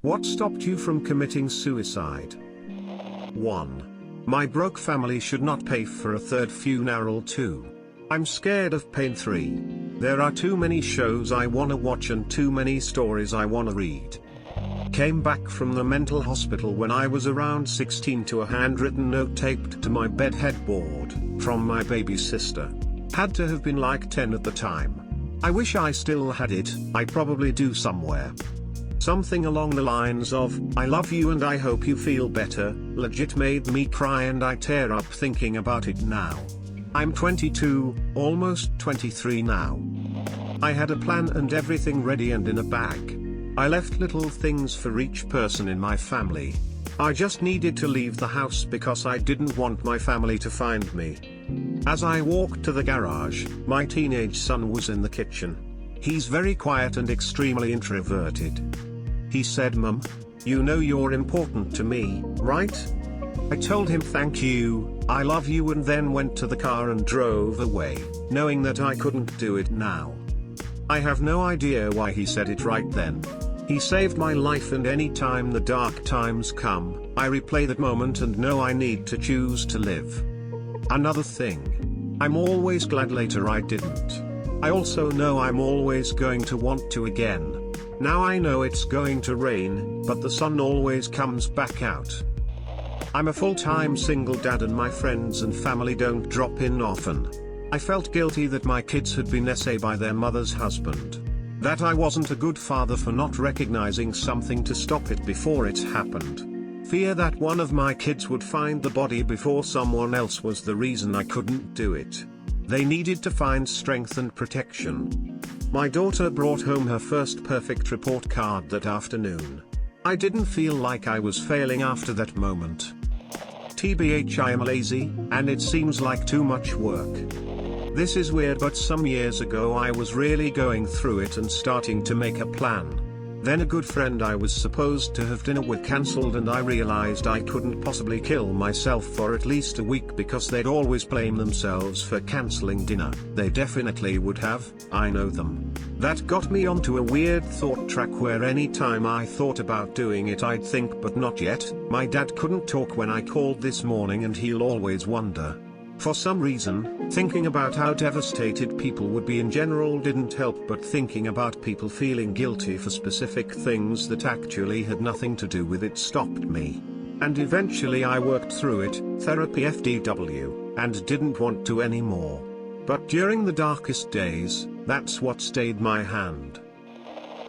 What stopped you from committing suicide? 1. My broke family should not pay for a third funeral. 2. I'm scared of pain. 3. There are too many shows I wanna watch and too many stories I wanna read. Came back from the mental hospital when I was around 16 to a handwritten note taped to my bed headboard, from my baby sister. Had to have been like 10 at the time. I wish I still had it. I probably do somewhere. Something along the lines of, "I love you and I hope you feel better," legit made me cry and I tear up thinking about it now. I'm 22, almost 23 now. I had a plan and everything ready and in a bag. I left little things for each person in my family. I just needed to leave the house because I didn't want my family to find me. As I walked to the garage, my teenage son was in the kitchen. He's very quiet and extremely introverted. He said, "Mum, you know you're important to me, right?" I told him thank you, I love you, and then went to the car and drove away, knowing that I couldn't do it now. I have no idea why he said it right then. He saved my life, and any time the dark times come, I replay that moment and know I need to choose to live. Another thing. I'm always glad later I didn't. I also know I'm always going to want to again. Now I know it's going to rain, but the sun always comes back out. I'm a full-time single dad and my friends and family don't drop in often. I felt guilty that my kids had been essayed by their mother's husband. That I wasn't a good father for not recognizing something to stop it before it happened. Fear that one of my kids would find the body before someone else was the reason I couldn't do it. They needed to find strength and protection. My daughter brought home her first perfect report card that afternoon. I didn't feel like I was failing after that moment. TBH, I am lazy, and it seems like too much work. This is weird, but some years ago I was really going through it and starting to make a plan. Then a good friend I was supposed to have dinner with cancelled, and I realized I couldn't possibly kill myself for at least a week because they'd always blame themselves for cancelling dinner. They definitely would have, I know them. That got me onto a weird thought track where any time I thought about doing it I'd think, but not yet. My dad couldn't talk when I called this morning and he'll always wonder. For some reason, thinking about how devastated people would be in general didn't help, but thinking about people feeling guilty for specific things that actually had nothing to do with it stopped me. And eventually I worked through it, therapy FDW, and didn't want to anymore. But during the darkest days, that's what stayed my hand.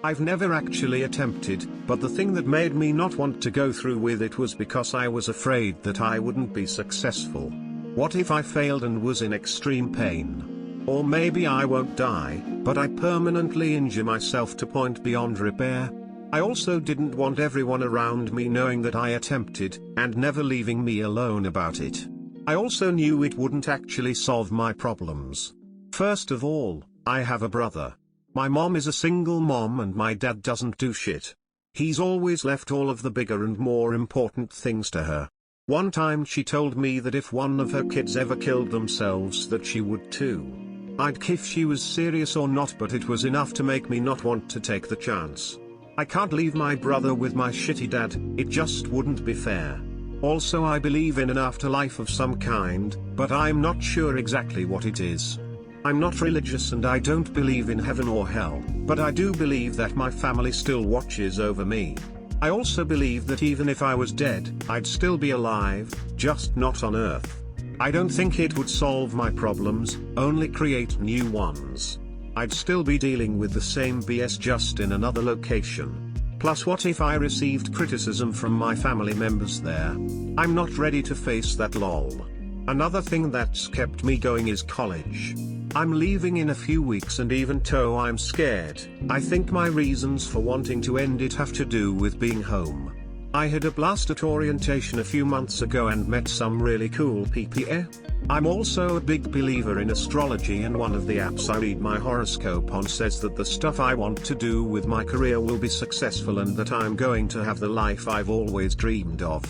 I've never actually attempted, but the thing that made me not want to go through with it was because I was afraid that I wouldn't be successful. What if I failed and was in extreme pain? Or maybe I won't die, but I permanently injure myself to point beyond repair. I also didn't want everyone around me knowing that I attempted, and never leaving me alone about it. I also knew it wouldn't actually solve my problems. First of all, I have a brother. My mom is a single mom and my dad doesn't do shit. He's always left all of the bigger and more important things to her. One time she told me that if one of her kids ever killed themselves that she would too. I'd care if she was serious or not, but it was enough to make me not want to take the chance. I can't leave my brother with my shitty dad, it just wouldn't be fair. Also, I believe in an afterlife of some kind, but I'm not sure exactly what it is. I'm not religious and I don't believe in heaven or hell, but I do believe that my family still watches over me. I also believe that even if I was dead, I'd still be alive, just not on Earth. I don't think it would solve my problems, only create new ones. I'd still be dealing with the same BS, just in another location. Plus, what if I received criticism from my family members there? I'm not ready to face that, lol. Another thing that's kept me going is college. I'm leaving in a few weeks, and even though I'm scared, I think my reasons for wanting to end it have to do with being home. I had a blast at orientation a few months ago and met some really cool people. I'm also a big believer in astrology, and one of the apps I read my horoscope on says that the stuff I want to do with my career will be successful and that I'm going to have the life I've always dreamed of.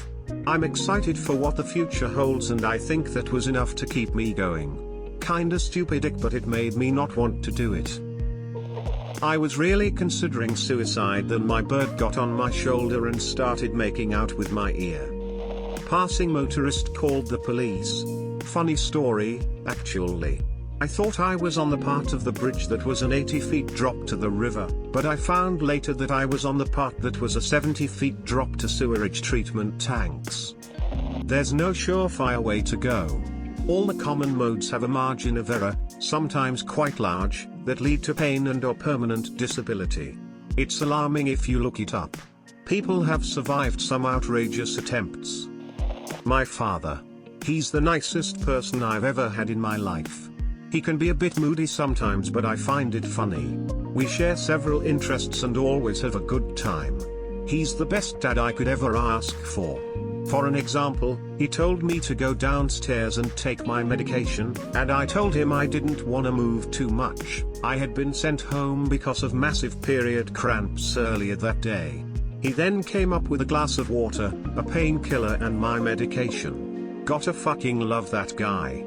I'm excited for what the future holds, and I think that was enough to keep me going. Kinda stupid, but it made me not want to do it. I was really considering suicide then my bird got on my shoulder and started making out with my ear. Passing motorist called the police. Funny story, actually. I thought I was on the part of the bridge that was an 80 feet drop to the river, but I found later that I was on the part that was a 70 feet drop to sewerage treatment tanks. There's no surefire way to go. All the common modes have a margin of error, sometimes quite large, that lead to pain and/or permanent disability. It's alarming if you look it up. People have survived some outrageous attempts. My father. He's the nicest person I've ever had in my life. He can be a bit moody sometimes but I find it funny. We share several interests and always have a good time. He's the best dad I could ever ask for. For an example, he told me to go downstairs and take my medication, and I told him I didn't want to move too much. I had been sent home because of massive period cramps earlier that day. He then came up with a glass of water, a painkiller and my medication. Gotta fucking love that guy.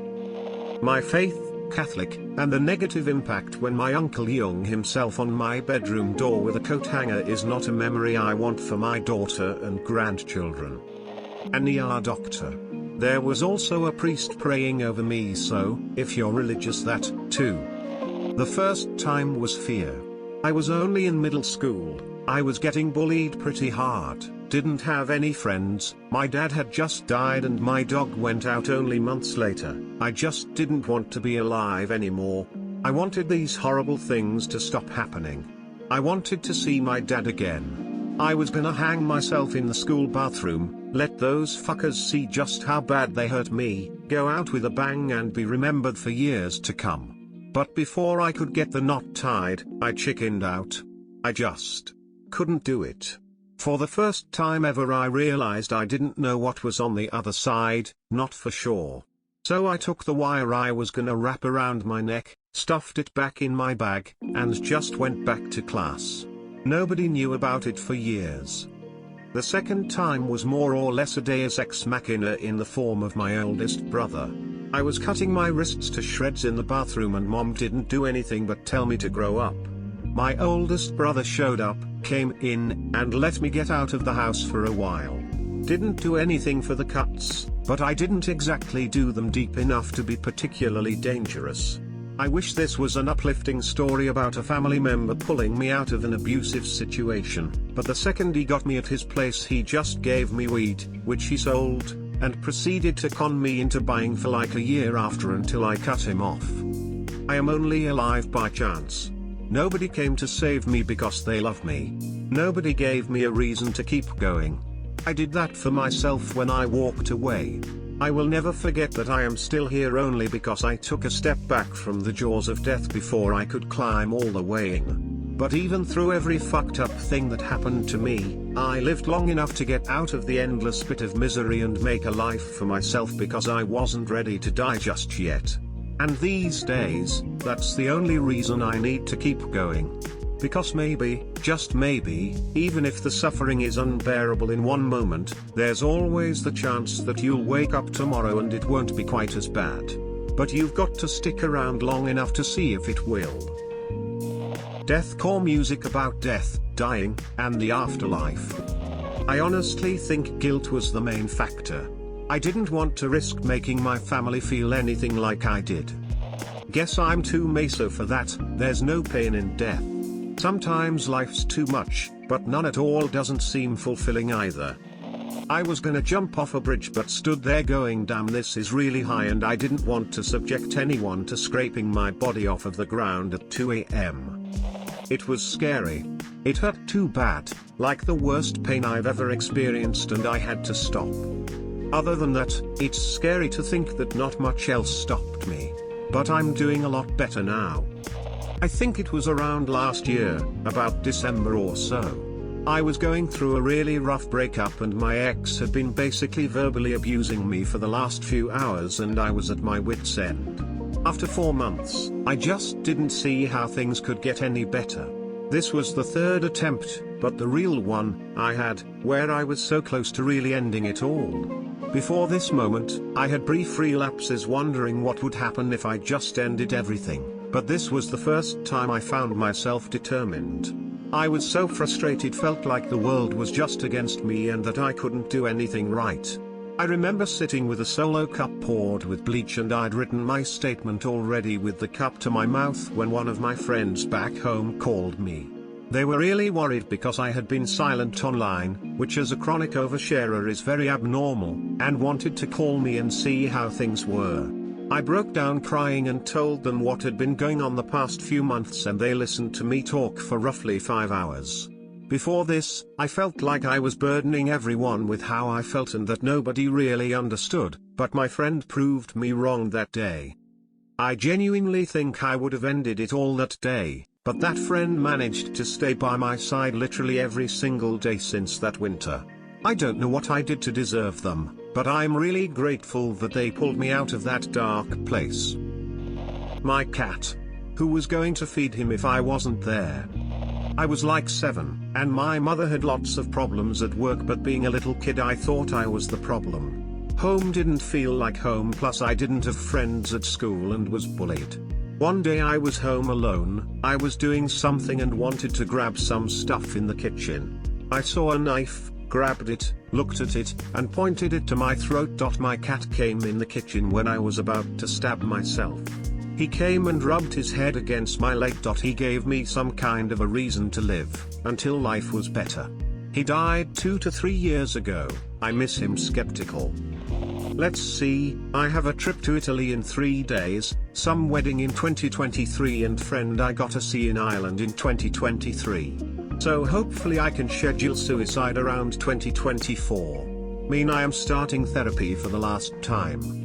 My faith, Catholic, and the negative impact when my uncle hung himself on my bedroom door with a coat hanger is not a memory I want for my daughter and grandchildren. An ER doctor. There was also a priest praying over me, so, if you're religious, that, too. The first time was fear. I was only in middle school, I was getting bullied pretty hard, didn't have any friends, my dad had just died and my dog went out only months later. I just didn't want to be alive anymore. I wanted these horrible things to stop happening. I wanted to see my dad again. I was gonna hang myself in the school bathroom, let those fuckers see just how bad they hurt me, go out with a bang and be remembered for years to come. But before I could get the knot tied, I chickened out. I just couldn't do it. For the first time ever I realized I didn't know what was on the other side, not for sure. So I took the wire I was gonna wrap around my neck, stuffed it back in my bag, and just went back to class. Nobody knew about it for years. The second time was more or less a deus ex machina in the form of my oldest brother. I was cutting my wrists to shreds in the bathroom and mom didn't do anything but tell me to grow up. My oldest brother showed up, came in, and let me get out of the house for a while. Didn't do anything for the cuts, but I didn't exactly do them deep enough to be particularly dangerous. I wish this was an uplifting story about a family member pulling me out of an abusive situation, but the second he got me at his place he just gave me weed, which he sold, and proceeded to con me into buying for like a year after until I cut him off. I am only alive by chance. Nobody came to save me because they love me. Nobody gave me a reason to keep going. I did that for myself when I walked away. I will never forget that I am still here only because I took a step back from the jaws of death before I could climb all the way in. But even through every fucked up thing that happened to me, I lived long enough to get out of the endless pit of misery and make a life for myself because I wasn't ready to die just yet. And these days, that's the only reason I need to keep going. Because maybe, just maybe, even if the suffering is unbearable in one moment, there's always the chance that you'll wake up tomorrow and it won't be quite as bad. But you've got to stick around long enough to see if it will. Deathcore music about death, dying, and the afterlife. I honestly think guilt was the main factor. I didn't want to risk making my family feel anything like I did. Guess I'm too meso for that. There's no pain in death. Sometimes life's too much, but none at all doesn't seem fulfilling either. I was gonna jump off a bridge but stood there going, damn, this is really high, and I didn't want to subject anyone to scraping my body off of the ground at 2 a.m. It was scary. It hurt too bad, like the worst pain I've ever experienced, and I had to stop. Other than that, it's scary to think that not much else stopped me. But I'm doing a lot better now. I think it was around last year, about December or so. I was going through a really rough breakup and my ex had been basically verbally abusing me for the last few hours and I was at my wit's end. After 4 months, I just didn't see how things could get any better. This was the third attempt, but the real one I had, where I was so close to really ending it all. Before this moment, I had brief relapses wondering what would happen if I just ended everything. But this was the first time I found myself determined. I was so frustrated, felt like the world was just against me and that I couldn't do anything right. I remember sitting with a solo cup poured with bleach, and I'd written my statement already with the cup to my mouth when one of my friends back home called me. They were really worried because I had been silent online, which as a chronic oversharer is very abnormal, and wanted to call me and see how things were. I broke down crying and told them what had been going on the past few months, and they listened to me talk for roughly 5 hours. Before this, I felt like I was burdening everyone with how I felt and that nobody really understood, but my friend proved me wrong that day. I genuinely think I would have ended it all that day, but that friend managed to stay by my side literally every single day since that winter. I don't know what I did to deserve them, but I'm really grateful that they pulled me out of that dark place. My cat. Who was going to feed him if I wasn't there? I was like 7, and my mother had lots of problems at work, but being a little kid I thought I was the problem. Home didn't feel like home, plus I didn't have friends at school and was bullied. One day I was home alone, I was doing something and wanted to grab some stuff in the kitchen. I saw a knife, grabbed it, looked at it, and pointed it to my throat. My cat came in the kitchen when I was about to stab myself. He came and rubbed his head against my leg. He gave me some kind of a reason to live, until life was better. He died 2 to 3 years ago, I miss him. Skeptical. Let's see, I have a trip to Italy in 3 days, some wedding in 2023 and friend I got to see in Ireland in 2023. So hopefully I can schedule suicide around 2024. Mean I am starting therapy for the last time.